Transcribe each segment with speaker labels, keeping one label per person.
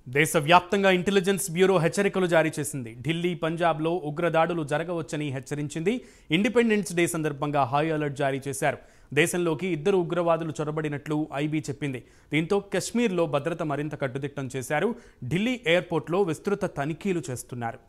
Speaker 1: దేశవ్యాప్తంగా intelligence bureau హెచ్చరికలు జారీ చేసింది. ఢిల్లీ, పంజాబ్లో ఉగ్రదాడులు జరగవచ్చని హెచ్చరించింది. ఇండిపెండెన్స్ డే సందర్భంగా హై అలర్ట్ జారీ చేశారు. దేశంలోకి 2 ఉగ్రవాదులు చొరబడినట్లు ఐబీ చెప్పింది. దీంతో కశ్మీర్లో భద్రత మరింత కట్టుదిట్టం చేశారు. ఢిల్లీ ఎయిర్పోర్ట్లో విస్తృత తనిఖీలు చేస్తున్నారు.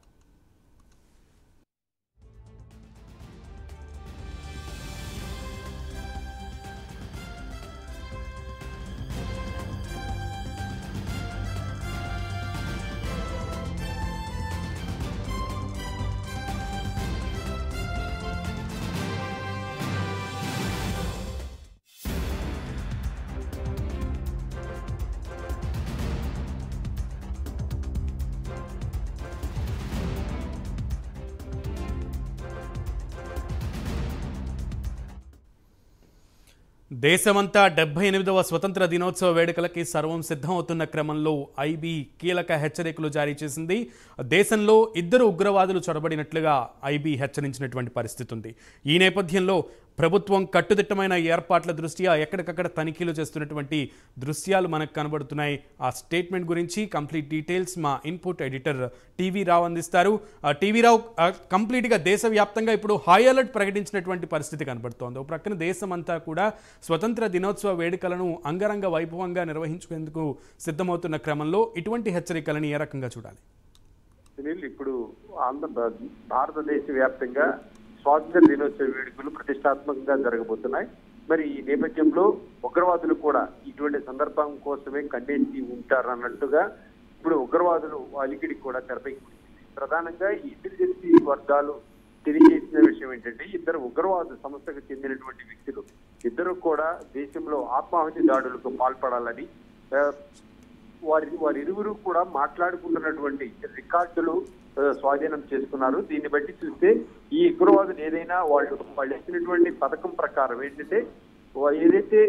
Speaker 1: దేశమంతా 78వ స్వతంత్ర దినోత్సవ వేడుకలకి సర్వం సిద్ధమవుతున్న క్రమంలో ఐబీ కీలక హెచ్చరికలు జారీ చేసింది. దేశంలో 2 ఉగ్రవాదులు చొరబడినట్లుగా ఐబీ హెచ్చరించినటువంటి పరిస్థితి ఉంది. ఈ నేపథ్యంలో ప్రభుత్వం కట్టుదిట్టమైన ఏర్పాట్ల దృష్ట్యా ఎక్కడికక్కడ తనిఖీలు చేస్తున్నటువంటి దృశ్యాలు మనకు కనబడుతున్నాయి. ఆ స్టేట్మెంట్ గురించి కంప్లీట్ డీటెయిల్స్ మా ఇన్పుట్ ఎడిటర్ టీవీ రావు అందిస్తారు. టీవీ రావు, కంప్లీట్గా దేశవ్యాప్తంగా ఇప్పుడు హై అలర్ట్ ప్రకటించినటువంటి పరిస్థితి కనబడుతోంది. ఒక ప్రక్కన దేశమంతా కూడా స్వతంత్ర దినోత్సవ వేడుకలను అంగరంగ వైభవంగా నిర్వహించుకునేందుకు సిద్ధమవుతున్న క్రమంలో ఇటువంటి హెచ్చరికలను ఏ రకంగా చూడాలి?
Speaker 2: ఇప్పుడు భారతదేశ వ్యాప్తంగా స్వాతంత్ర దినోత్సవ వేడుకలు ప్రతిష్టాత్మకంగా జరగబోతున్నాయి. మరి ఈ నేపథ్యంలో ఉగ్రవాదులు కూడా ఇటువంటి సందర్భం కోసమే కన్నేసి ఉంటారన్నట్టుగా ఇప్పుడు ఉగ్రవాదులు అలికిడి కూడా తెరపైకి. ప్రధానంగా ఈ ఇంటెలిజెన్సీ వర్గాలు తెలియజేసిన విషయం ఏంటంటే, 2 ఉగ్రవాద సంస్థకు చెందినటువంటి వ్యక్తులు 2 కూడా దేశంలో ఆత్మాహుతి దాడులకు పాల్పడాలని వారిరువురు కూడా మాట్లాడుకుంటున్నటువంటి రికార్డులు స్వాధీనం చేసుకున్నారు. దీన్ని బట్టి చూస్తే ఈ ఉగ్రవాదులు ఏదైనా వాళ్ళు ఇచ్చినటువంటి పథకం ప్రకారం ఏంటంటే, ఏదైతే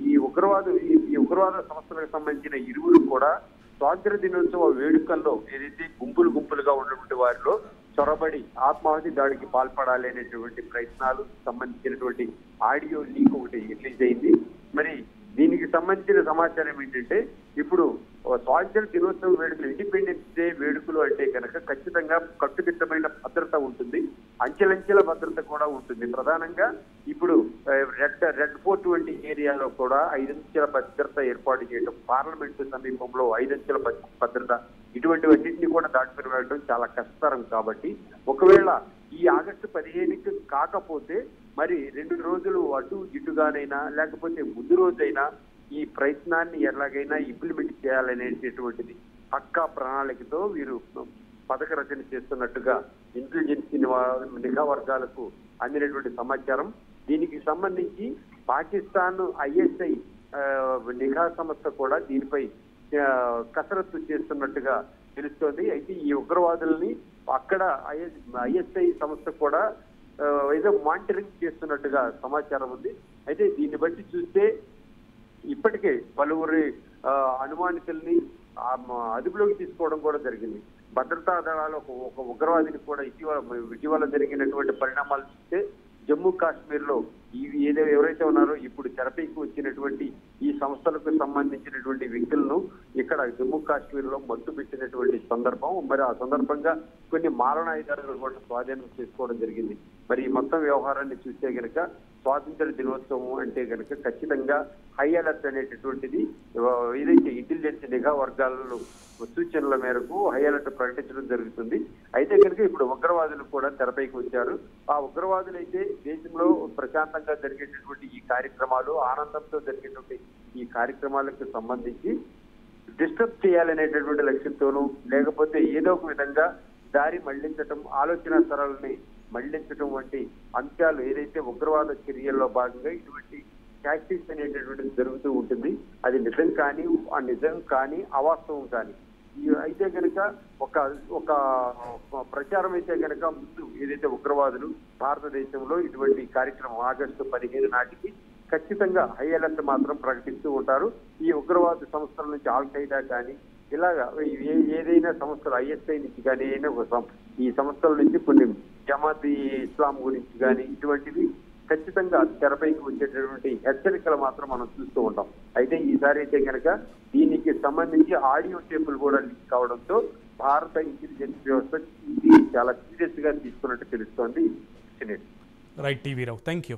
Speaker 2: ఈ ఉగ్రవాద సంస్థలకు సంబంధించిన ఇరువురు కూడా స్వాతంత్ర దినోత్సవ వేడుకల్లో ఏదైతే గుంపులుగా ఉన్నటువంటి వారిలో చొరబడి ఆత్మాహుతి దాడికి పాల్పడాలి అనేటువంటి ప్రయత్నాలు సంబంధించినటువంటి ఆడియో లీక్ ఒకటి రిలీజ్ అయింది. మరి దీనికి సంబంధించిన సమాచారం ఏంటంటే, ఇప్పుడు స్వాతంత్ర దినోత్సవ వేడుకలు, ఇండిపెండెన్స్ డే వేడుకలు అంటే కనుక ఖచ్చితంగా కట్టుదిట్టమైన భద్రత ఉంటుంది, అంచెలంచెల భద్రత కూడా ఉంటుంది. ప్రధానంగా ఇప్పుడు రెడ్ ఫోర్ట్ వంటి ఏరియాలో కూడా 5 అంచెల భద్రత ఏర్పాటు చేయడం, పార్లమెంటు సమీపంలో 5 అంచెల భద్రత, ఇటువంటివన్నింటినీ కూడా దాటుకుని వెళ్ళడం చాలా కష్టతరం. కాబట్టి ఒకవేళ ఈ ఆగస్టు 15కి కాకపోతే మరి 2 రోజులు అటు ఇటుగానైనా లేకపోతే ముందు రోజైనా ఈ ప్రయత్నాన్ని ఎలాగైనా ఇంప్లిమెంట్ చేయాలనేటటువంటిది పక్కా ప్రణాళికతో వీరు పథక రచన చేస్తున్నట్టుగా ఇంటెలిజెన్స్ నిఘా వర్గాలకు అందినటువంటి సమాచారం. దీనికి సంబంధించి పాకిస్తాన్ ISI నిఘా సంస్థ కూడా దీనిపై కసరత్తు చేస్తున్నట్టుగా తెలుస్తోంది. అయితే ఈ ఉగ్రవాదుల్ని అక్కడ ISI సంస్థ కూడా ఏదో మానిటరింగ్ చేస్తున్నట్టుగా సమాచారం ఉంది. అయితే దీన్ని బట్టి చూస్తే ఇప్పటికే పలువురి అనుమానితుల్ని అదుపులోకి తీసుకోవడం కూడా జరిగింది. భద్రతా దళాలు ఒక ఉగ్రవాదిని కూడా ఇటీవల జరిగినటువంటి పరిణామాలు చూస్తే జమ్మూ కాశ్మీర్ లో ఎవరైతే ఉన్నారో ఇప్పుడు తెరపైకి వచ్చినటువంటి ఈ సంస్థలకు సంబంధించినటువంటి వ్యక్తులను ఇక్కడ జమ్మూ కాశ్మీర్ లో మట్టు పెట్టినటువంటి సందర్భం. మరి ఆ సందర్భంగా కొన్ని మారణాయుధాలను కూడా స్వాధీనం చేసుకోవడం జరిగింది. మరి ఈ మొత్తం వ్యవహారాన్ని చూస్తే గనక స్వాతంత్ర దినోత్సవం అంటే గనక ఖచ్చితంగా హై అలర్ట్ అనేటటువంటిది ఏదైతే ఇంటెలిజెన్స్ నిఘా వర్గాలలో సూచనల మేరకు హై అలర్ట్ ప్రకటించడం జరుగుతుంది. అయితే కనుక ఇప్పుడు ఉగ్రవాదులు కూడా తెరపైకి వచ్చారు. ఆ ఉగ్రవాదులు అయితే దేశంలో ప్రశాంతంగా జరిగేటటువంటి ఈ కార్యక్రమాలు, ఆనందంతో జరిగేటువంటి ఈ కార్యక్రమాలకు సంబంధించి డిస్టర్బ్ చేయాలనేటటువంటి లక్ష్యంతోనూ లేకపోతే ఏదో ఒక విధంగా దారి మళ్లించటం, ఆలోచన సరళిని మళ్లించటం వంటి అంశాలు ఏదైతే ఉగ్రవాద చర్యల్లో భాగంగా ఇటువంటి టాక్టిక్స్ అనేటటువంటిది జరుగుతూ ఉంటుంది. అది నిజం కానీ అవాస్తవం కానీ అయితే కనుక ఒక ప్రచారం అయితే కనుక ముందు ఏదైతే ఉగ్రవాదులు భారతదేశంలో ఇటువంటి కార్యక్రమం ఆగస్టు 15 నాటికి ఖచ్చితంగా హై అలర్ట్ మాత్రం ప్రకటిస్తూ ఉంటారు. ఈ ఉగ్రవాద సంస్థల నుంచి ఆల్-ఖైదా కానీ ఇలాగా ఏదైనా సంస్థలు ISI నుంచి కానీ ఈ సంస్థల నుంచి కొన్ని జమాత్ ఇస్లాం గురించి కానీ ఇటువంటివి ఖచ్చితంగా తెరపైకి వచ్చేటటువంటి హెచ్చరికలు మాత్రం మనం చూస్తూ ఉంటాం. అయితే ఈసారి అయితే కనుక దీనికి సంబంధించి ఆడియో టేపులు కూడా లీక్ కావడంతో భారత ఇంటెలిజెన్స్ వ్యవస్థ ఇది చాలా సీరియస్ గా తీసుకున్నట్టు తెలుస్తోంది.
Speaker 1: Right TV Rao, thank you.